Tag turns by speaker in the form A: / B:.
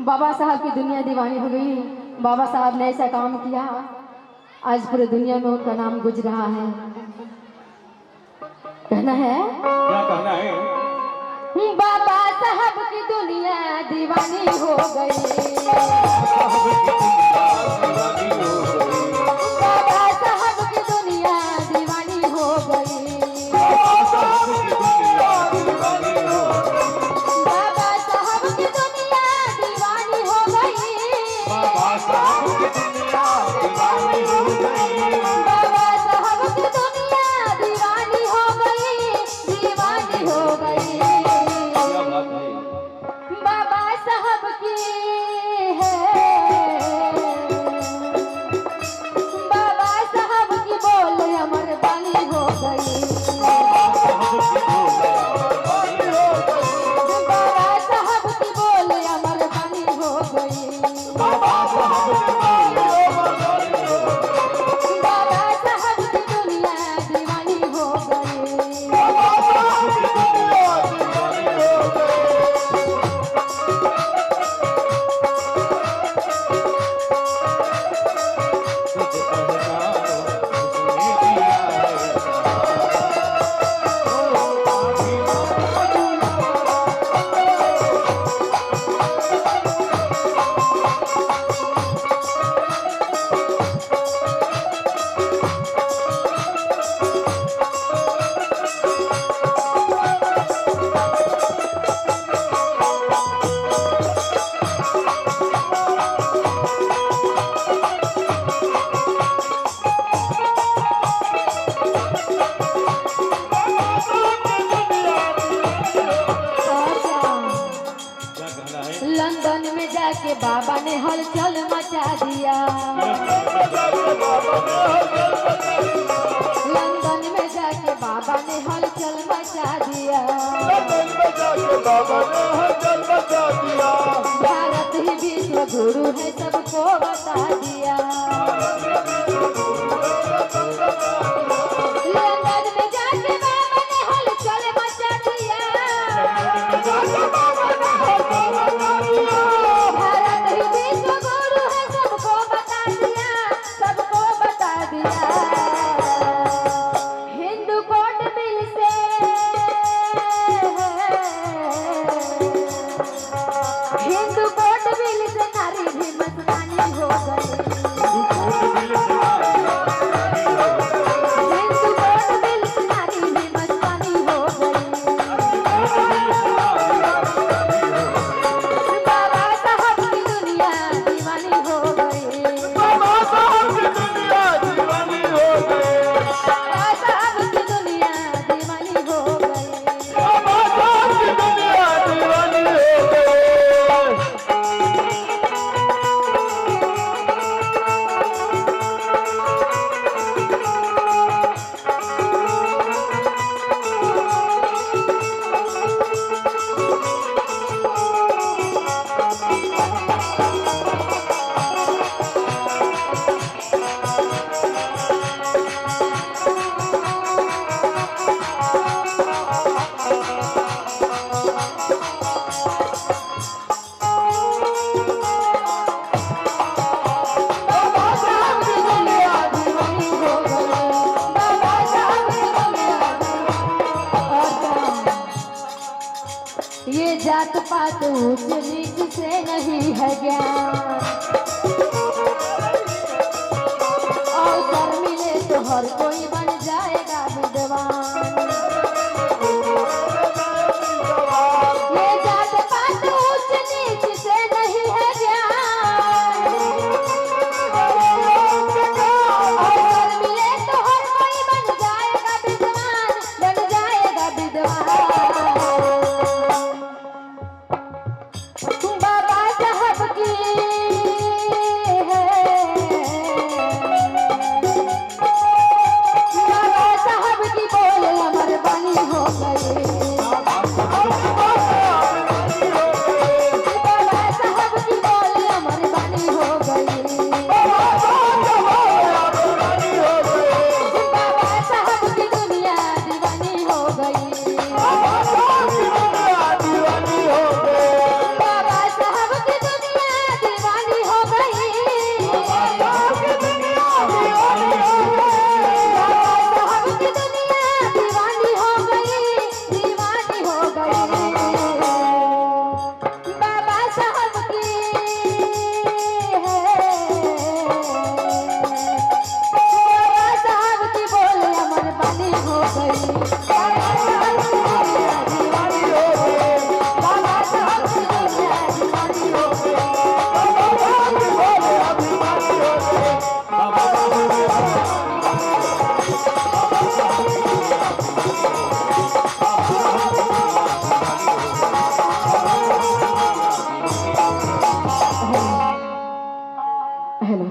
A: बाबा साहब की दुनिया दीवानी हो गई। बाबा साहब ने ऐसा काम किया, आज पूरी दुनिया में उनका नाम गुज रहा है। कहना है,
B: क्या कहना है?
A: बाबा साहब की दुनिया दीवानी हो गई। बाबा साहब की दुनिया दीवानी हो गई। बाबा साहब की दुनिया दीवानी हो गई। बाबा साहब की दुनिया दीवानी हो गई। बाबा साहब की दुनिया दीवानी हो गई। बाबा साहब की दुनिया दीवानी हो गई, दीवानी हो गई। बाबा साहब की है, बाबा साहब की बोल अमर बानी हो गई। बाबा साहब की बोल अमर बानी हो गई। बाबा साहब की दुनिया दीवानी हो गई। लंदन में जाके बाबा ने हलचल मचा दिया। लंदन में जाके बाबा ने हलचल मचा दिया। भारत ही विश्व गुरु है सबको बता दिया। लंदन में जाके बाबा ने हलचल मचा दिया। भारत ही विश्व गुरु है सबको बता दिया, सबको बता दिया। हिंदू कोर्ट बिल से, हिंदू कोर्ट बिल से नारी भी मस्तानी हो गई। हिंदू कोर्ट बिल से नारी भी मस्तानी हो गई। बाबा साहब की दुनिया दीवानी हो गई। बाबा साहब की दुनिया दीवानी हो गई। बाबा साहब की दुनिया दीवानी हो गई। बाबा साहब की दुनिया दीवानी हो गई। बाबा साहब की दुनिया दीवानी हो गई। बाबा साहब की दुनिया दीवानी। ये जात पात ऊंच नीच से नहीं है ज्ञान। अवसर मिले तो हर कोई बन जाएगा विद्वान। ये जात पात ऊंच नीच से नहीं है ज्ञान। अवसर मिले तो हर कोई बन जाएगा विद्वान, बन जाएगा विद्वान। बाबा साहब की है, बाबा साहब दीवानी हो गई। बाबा साहब की दुनिया दीवानी हो गई। बाबा साहब की दुनिया दीवानी हो गई। बाबा साहब की दुनिया दीवानी हो गई। हेलो